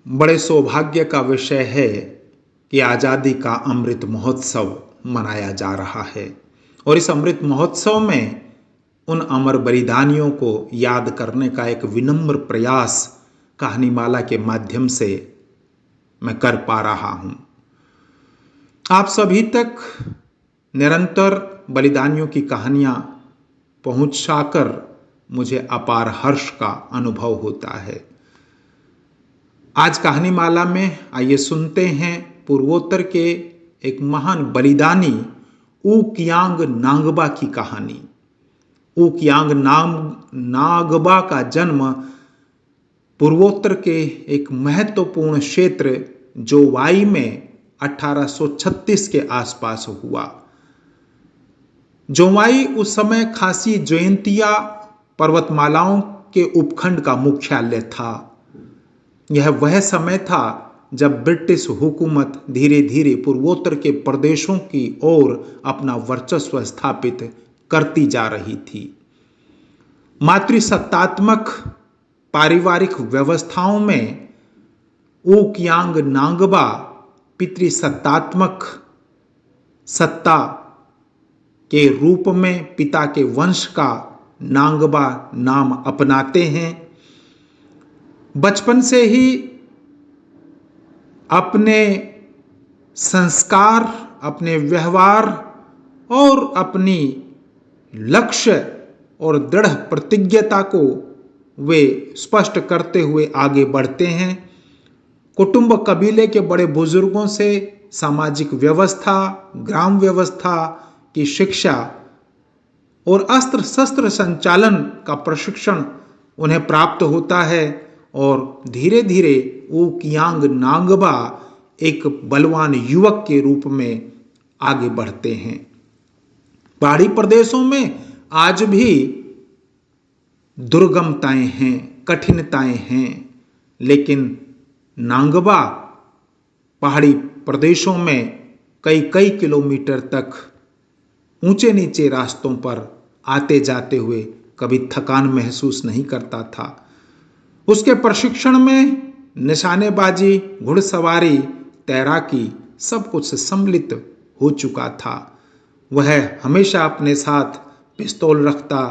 बड़े सौभाग्य का विषय है कि आज़ादी का अमृत महोत्सव मनाया जा रहा है और इस अमृत महोत्सव में उन अमर बलिदानियों को याद करने का एक विनम्र प्रयास कहानीमाला के माध्यम से मैं कर पा रहा हूं। आप सभी तक निरंतर बलिदानियों की कहानियां पहुंचाकर मुझे अपार हर्ष का अनुभव होता है। आज कहानीमाला में आइए सुनते हैं पूर्वोत्तर के एक महान बलिदानी ऊ कियांग नांगबा की कहानी। ऊ कियांग नांगबा का जन्म पूर्वोत्तर के एक महत्वपूर्ण क्षेत्र जोवाई में 1836 के आसपास हुआ। जोवाई उस समय खासी जयंतिया पर्वतमालाओं के उपखंड का मुख्यालय था। यह वह समय था जब ब्रिटिश हुकूमत धीरे धीरे पूर्वोत्तर के प्रदेशों की ओर अपना वर्चस्व स्थापित करती जा रही थी। मातृसत्तात्मक पारिवारिक व्यवस्थाओं में ऊ कियांग नांगबा पितृसत्तात्मक सत्ता के रूप में पिता के वंश का नांगबा नाम अपनाते हैं। बचपन से ही अपने संस्कार, अपने व्यवहार और अपनी लक्ष्य और दृढ़ प्रतिज्ञता को वे स्पष्ट करते हुए आगे बढ़ते हैं। कुटुंब कबीले के बड़े बुजुर्गों से सामाजिक व्यवस्था, ग्राम व्यवस्था की शिक्षा और अस्त्र शस्त्र संचालन का प्रशिक्षण उन्हें प्राप्त होता है और धीरे धीरे ऊ कियांग नांगबा एक बलवान युवक के रूप में आगे बढ़ते हैं। पहाड़ी प्रदेशों में आज भी दुर्गमताएं हैं, कठिनताएं हैं, लेकिन नांगबा पहाड़ी प्रदेशों में कई कई किलोमीटर तक ऊंचे नीचे रास्तों पर आते जाते हुए कभी थकान महसूस नहीं करता था। उसके प्रशिक्षण में निशानेबाजी, घुड़सवारी, तैराकी सब कुछ सम्मिलित हो चुका था। वह हमेशा अपने साथ पिस्तौल रखता,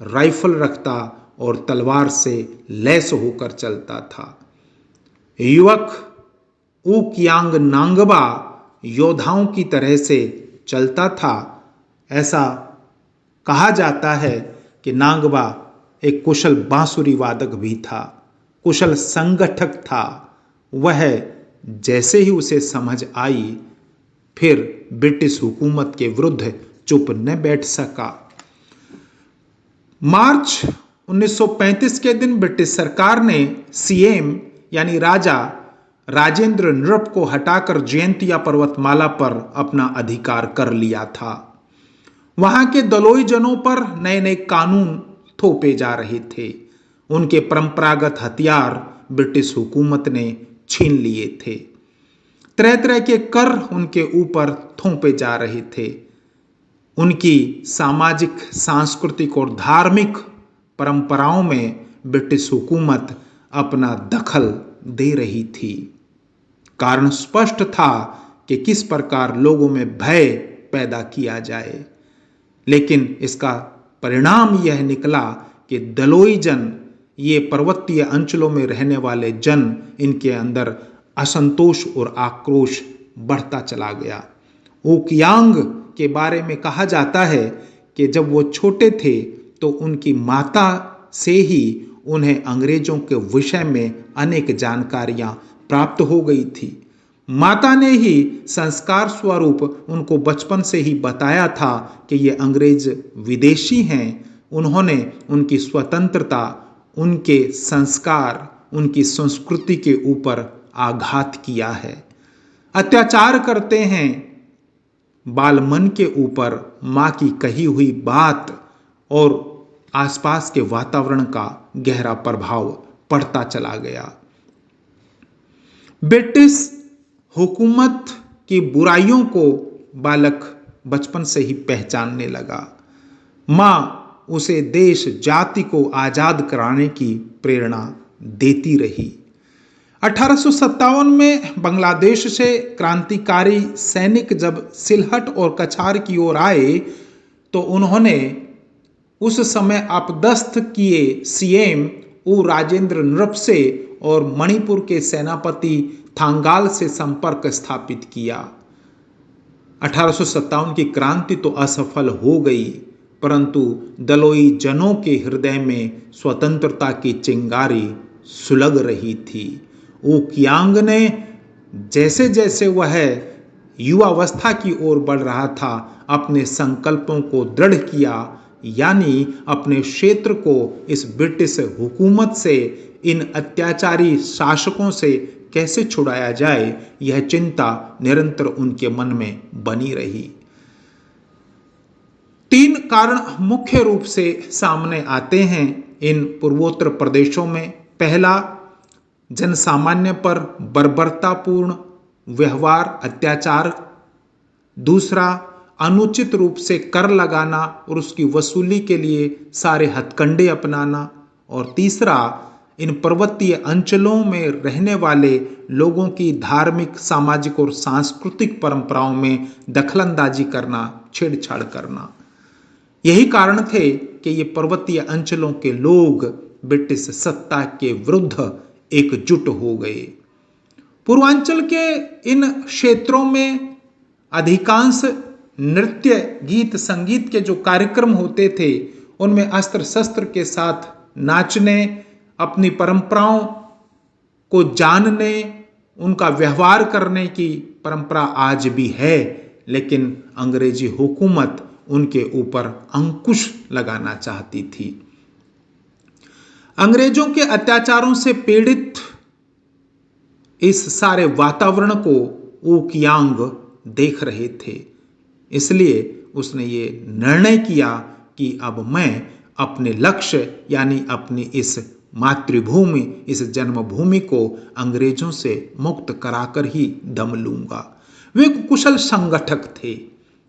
राइफल रखता और तलवार से लैस होकर चलता था। युवक ऊ कियांग नांगबा योद्धाओं की तरह से चलता था। ऐसा कहा जाता है कि नांगबा एक कुशल बांसुरी वादक भी था, कुशल संगठक था। वह जैसे ही उसे समझ आई फिर ब्रिटिश हुकूमत के विरुद्ध चुप न बैठ सका। मार्च 1935 के दिन ब्रिटिश सरकार ने सीएम यानी राजा राजेंद्र नृप को हटाकर जयंतिया पर्वतमाला पर अपना अधिकार कर लिया था। वहां के दलोई जनों पर नए नए कानून थोपे जा रहे थे। उनके परंपरागत हथियार ब्रिटिश हुकूमत ने छीन लिए थे। तरह तरह के कर उनके ऊपर थोपे जा रहे थे। उनकी सामाजिक, सांस्कृतिक और धार्मिक परंपराओं में ब्रिटिश हुकूमत अपना दखल दे रही थी। कारण स्पष्ट था कि किस प्रकार लोगों में भय पैदा किया जाए, लेकिन इसका परिणाम यह निकला कि दलोई जन, ये पर्वतीय अंचलों में रहने वाले जन, इनके अंदर असंतोष और आक्रोश बढ़ता चला गया। ऊ कियांग के बारे में कहा जाता है कि जब वो छोटे थे तो उनकी माता से ही उन्हें अंग्रेजों के विषय में अनेक जानकारियां प्राप्त हो गई थी। माता ने ही संस्कार स्वरूप उनको बचपन से ही बताया था कि ये अंग्रेज विदेशी हैं। उन्होंने उनकी स्वतंत्रता, उनके संस्कार, उनकी संस्कृति के ऊपर आघात किया है, अत्याचार करते हैं। बाल मन के ऊपर माँ की कही हुई बात और आसपास के वातावरण का गहरा प्रभाव पड़ता चला गया। ब्रिटिश हुकूमत की बुराइयों को बालक बचपन से ही पहचानने लगा। माँ उसे देश जाति को आजाद कराने की प्रेरणा देती रही। 1857 में बांग्लादेश से क्रांतिकारी सैनिक जब सिलहट और कछार की ओर आए तो उन्होंने उस समय अपदस्थ किए सीएम उ राजेंद्र नृप से और मणिपुर के सेनापति थांगाल से संपर्क स्थापित किया। 1857 की क्रांति तो असफल हो गई, परंतु दलोई जनों के हृदय में स्वतंत्रता की चिंगारी सुलग रही थी। ऊ कियांग ने जैसे जैसे वह युवावस्था की ओर बढ़ रहा था, अपने संकल्पों को दृढ़ किया, यानी अपने क्षेत्र को इस ब्रिटिश हुकूमत से, इन अत्याचारी शासकों से कैसे छुड़ाया जाए, यह चिंता निरंतर उनके मन में बनी रही। 3 कारण मुख्य रूप से सामने आते हैं इन पूर्वोत्तर प्रदेशों में। पहला, जनसामान्य पर बर्बरतापूर्ण व्यवहार, अत्याचार। दूसरा, अनुचित रूप से कर लगाना और उसकी वसूली के लिए सारे हथकंडे अपनाना। और तीसरा, इन पर्वतीय अंचलों में रहने वाले लोगों की धार्मिक, सामाजिक और सांस्कृतिक परंपराओं में दखलंदाजी करना, छेड़छाड़ करना। यही कारण थे कि ये पर्वतीय अंचलों के लोग ब्रिटिश सत्ता के विरुद्ध एकजुट हो गए। पूर्वांचल के इन क्षेत्रों में अधिकांश नृत्य, गीत, संगीत के जो कार्यक्रम होते थे, उनमें अस्त्र शस्त्र के साथ नाचने, अपनी परंपराओं को जानने, उनका व्यवहार करने की परंपरा आज भी है, लेकिन अंग्रेजी हुकूमत उनके ऊपर अंकुश लगाना चाहती थी। अंग्रेजों के अत्याचारों से पीड़ित इस सारे वातावरण को ऊ कियांग देख रहे थे, इसलिए उसने ये निर्णय किया कि अब मैं अपने लक्ष्य यानी अपनी इस मातृभूमि, इस जन्मभूमि को अंग्रेजों से मुक्त कराकर ही दम लूंगा। वे कुशल संगठक थे,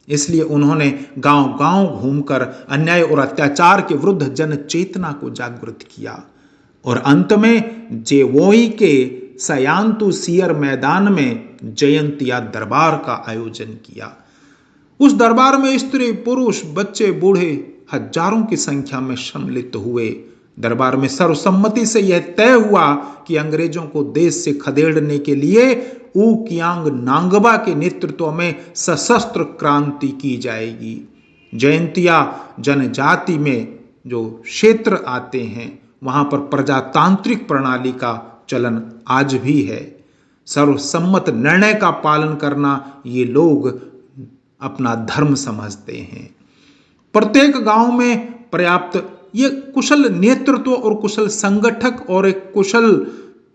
इसलिए उन्होंने गांव-गांव घूमकर अन्याय और अत्याचार के विरुद्ध जन चेतना को जागृत किया और अंत में जेवोई के सयांतु सियर मैदान में जयंतिया दरबार का आयोजन किया। उस दरबार में स्त्री, पुरुष, बच्चे, बूढ़े हजारों की संख्या में सम्मिलित हुए। दरबार में सर्वसम्मति से यह तय हुआ कि अंग्रेजों को देश से खदेड़ने के लिए ऊ कियांग नांगबा के नेतृत्व में सशस्त्र क्रांति की जाएगी। जयंतिया जनजाति में जो क्षेत्र आते हैं, वहां पर प्रजातांत्रिक प्रणाली का चलन आज भी है। सर्वसम्मत निर्णय का पालन करना ये लोग अपना धर्म समझते हैं। प्रत्येक गांव में पर्याप्त ये कुशल नेतृत्व और कुशल संगठक और एक कुशल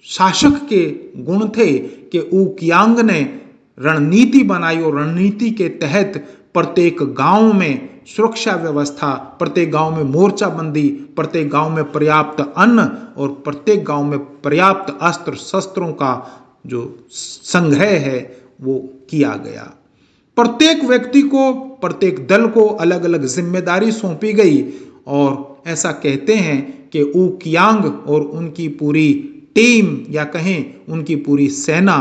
शासक के गुण थे कि ऊ कियांग ने रणनीति बनाई और रणनीति के तहत प्रत्येक गांव में सुरक्षा व्यवस्था, प्रत्येक गांव में मोर्चाबंदी, प्रत्येक गांव में पर्याप्त अन्न और प्रत्येक गांव में पर्याप्त अस्त्र शस्त्रों का जो संग्रह है वो किया गया। प्रत्येक व्यक्ति को, प्रत्येक दल को अलग अलग जिम्मेदारी सौंपी गई और ऐसा कहते हैं कि ऊ कियांग और उनकी पूरी टीम या कहें उनकी पूरी सेना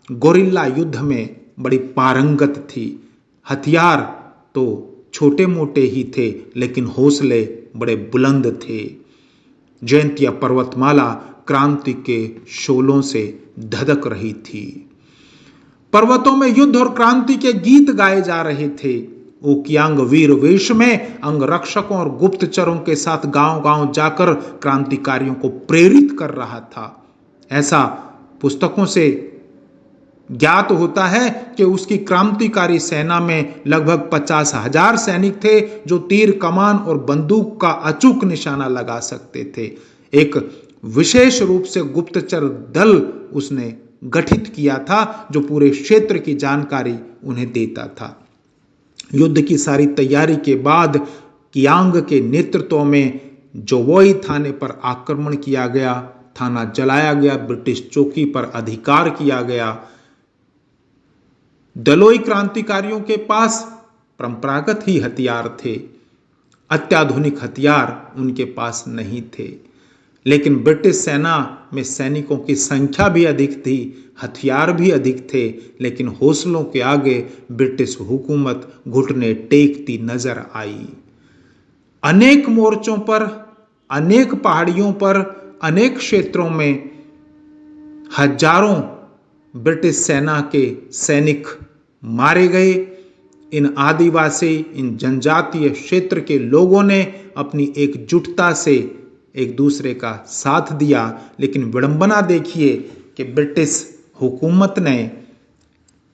गोरिल्ला युद्ध में बड़ी पारंगत थी। हथियार तो छोटे मोटे ही थे, लेकिन हौसले बड़े बुलंद थे। जयंतिया पर्वतमाला क्रांति के शोलों से धधक रही थी। पर्वतों में युद्ध और क्रांति के गीत गाए जा रहे थे। ऊ कियांग वीर वेश में अंगरक्षकों और गुप्तचरों के साथ गांव-गांव जाकर क्रांतिकारियों को प्रेरित कर रहा था। ऐसा पुस्तकों से ज्ञात होता है कि उसकी क्रांतिकारी सेना में लगभग 50,000 सैनिक थे जो तीर, कमान और बंदूक का अचूक निशाना लगा सकते थे। एक विशेष रूप से गुप्तचर दल उसने गठित किया था जो पूरे क्षेत्र की जानकारी उन्हें देता था। युद्ध की सारी तैयारी के बाद कियांग के नेतृत्व में जोवोई थाने पर आक्रमण किया गया। थाना जलाया गया, ब्रिटिश चौकी पर अधिकार किया गया। दलोई क्रांतिकारियों के पास परंपरागत ही हथियार थे, अत्याधुनिक हथियार उनके पास नहीं थे। लेकिन ब्रिटिश सेना में सैनिकों की संख्या भी अधिक थी, हथियार भी अधिक थे, लेकिन हौसलों के आगे ब्रिटिश हुकूमत घुटने टेकती नजर आई। अनेक मोर्चों पर, अनेक पहाड़ियों पर, अनेक क्षेत्रों में हजारों ब्रिटिश सेना के सैनिक मारे गए। इन आदिवासी, इन जनजातीय क्षेत्र के लोगों ने अपनी एकजुटता से एक दूसरे का साथ दिया। लेकिन विडंबना देखिए कि ब्रिटिश हुकूमत ने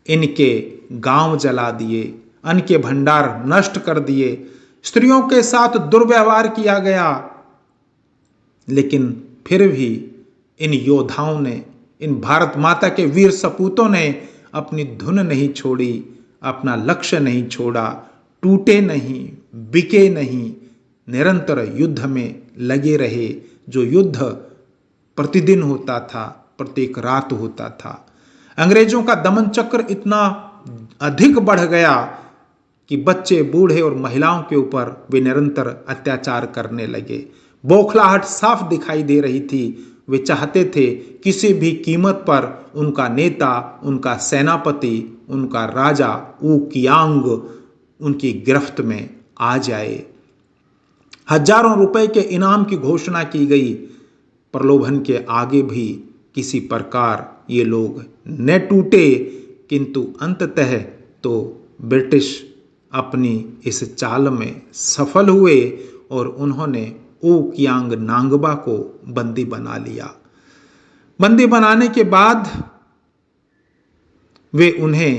इनके गांव जला दिए, अन्न के भंडार नष्ट कर दिए, स्त्रियों के साथ दुर्व्यवहार किया गया। लेकिन फिर भी इन योद्धाओं ने, इन भारत माता के वीर सपूतों ने अपनी धुन नहीं छोड़ी, अपना लक्ष्य नहीं छोड़ा, टूटे नहीं, बिके नहीं, निरंतर युद्ध में लगे रहे। जो युद्ध प्रतिदिन होता था, प्रत्येक रात होता था। अंग्रेजों का दमन चक्र इतना अधिक बढ़ गया कि बच्चे, बूढ़े और महिलाओं के ऊपर वे निरंतर अत्याचार करने लगे। बौखलाहट साफ दिखाई दे रही थी। वे चाहते थे किसी भी कीमत पर उनका नेता, उनका सेनापति, उनका राजा ऊ कियांग उनकी गिरफ्त में आ जाए। हजारों रुपए के इनाम की घोषणा की गई। प्रलोभन के आगे भी किसी प्रकार ये लोग न टूटे, किंतु अंततः तो ब्रिटिश अपनी इस चाल में सफल हुए और उन्होंने ओ कियांग नांगबा को बंदी बना लिया। बंदी बनाने के बाद वे उन्हें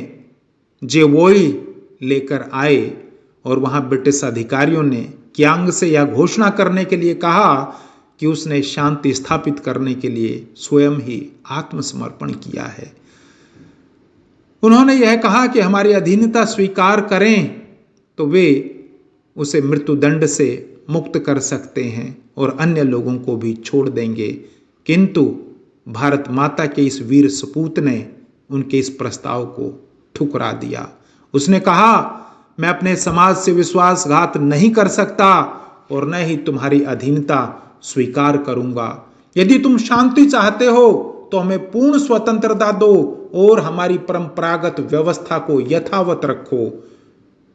जेवोई लेकर आए और वहां ब्रिटिश अधिकारियों ने कियांग से यह घोषणा करने के लिए कहा कि उसने शांति स्थापित करने के लिए स्वयं ही आत्मसमर्पण किया है। उन्होंने यह कहा कि हमारी अधीनता स्वीकार करें तो वे उसे मृत्युदंड से मुक्त कर सकते हैं और अन्य लोगों को भी छोड़ देंगे। किंतु भारत माता के इस वीर सपूत ने उनके इस प्रस्ताव को ठुकरा दिया। उसने कहा, मैं अपने समाज से विश्वासघात नहीं कर सकता और न ही तुम्हारी अधीनता स्वीकार करूंगा। यदि तुम शांति चाहते हो तो हमें पूर्ण स्वतंत्रता दो और हमारी परंपरागत व्यवस्था को यथावत रखो।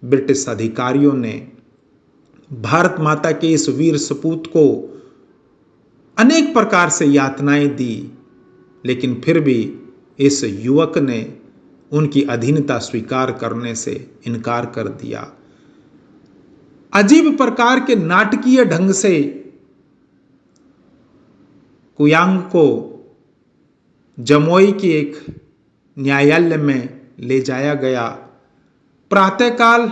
ब्रिटिश अधिकारियों ने भारत माता के इस वीर सपूत को अनेक प्रकार से यातनाएं दी, लेकिन फिर भी इस युवक ने उनकी अधीनता स्वीकार करने से इनकार कर दिया। अजीब प्रकार के नाटकीय ढंग से कुयांग को जमोई की एक न्यायालय में ले जाया गया। प्रातःकाल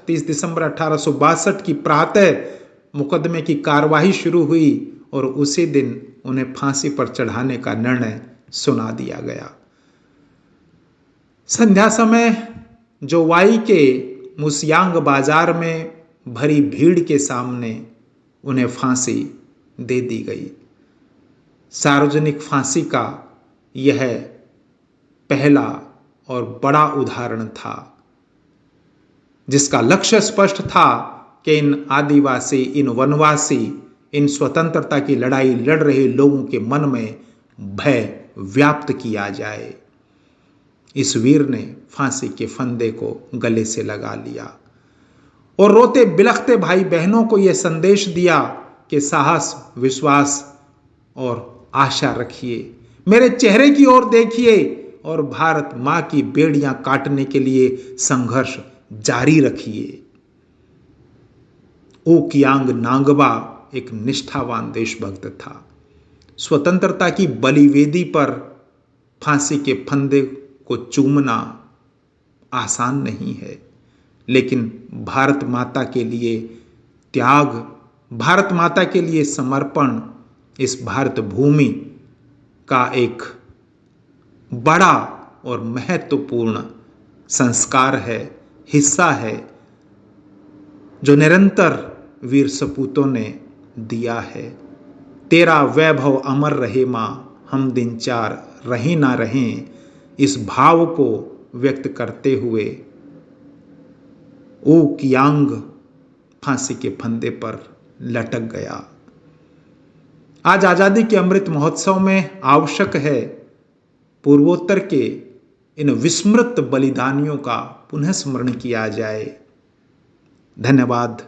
30 दिसंबर 1862 की प्रातः मुकदमे की कार्यवाही शुरू हुई और उसी दिन उन्हें फांसी पर चढ़ाने का निर्णय सुना दिया गया। संध्या समय जोवाई के मुसियांग बाजार में भरी भीड़ के सामने उन्हें फांसी दे दी गई। सार्वजनिक फांसी का यह पहला और बड़ा उदाहरण था, जिसका लक्ष्य स्पष्ट था कि इन आदिवासी, इन वनवासी, इन स्वतंत्रता की लड़ाई लड़ रहे लोगों के मन में भय व्याप्त किया जाए। इस वीर ने फांसी के फंदे को गले से लगा लिया और रोते बिलखते भाई बहनों को यह संदेश दिया कि साहस, विश्वास और आशा रखिए, मेरे चेहरे की ओर देखिए और भारत मां की बेड़ियां काटने के लिए संघर्ष जारी रखिए। ओ कियांग नांगबा एक निष्ठावान देशभक्त था। स्वतंत्रता की बलिवेदी पर फांसी के फंदे को चूमना आसान नहीं है, लेकिन भारत माता के लिए त्याग, भारत माता के लिए समर्पण इस भारत भूमि का एक बड़ा और महत्वपूर्ण संस्कार है, हिस्सा है, जो निरंतर वीर सपूतों ने दिया है। तेरा वैभव अमर रहे मां, हम दिन चार रहे ना रहें, इस भाव को व्यक्त करते हुए ओ कियांग फांसी के फंदे पर लटक गया। आज आजादी के अमृत महोत्सव में आवश्यक है पूर्वोत्तर के इन विस्मृत बलिदानियों का पुनः स्मरण किया जाए। धन्यवाद।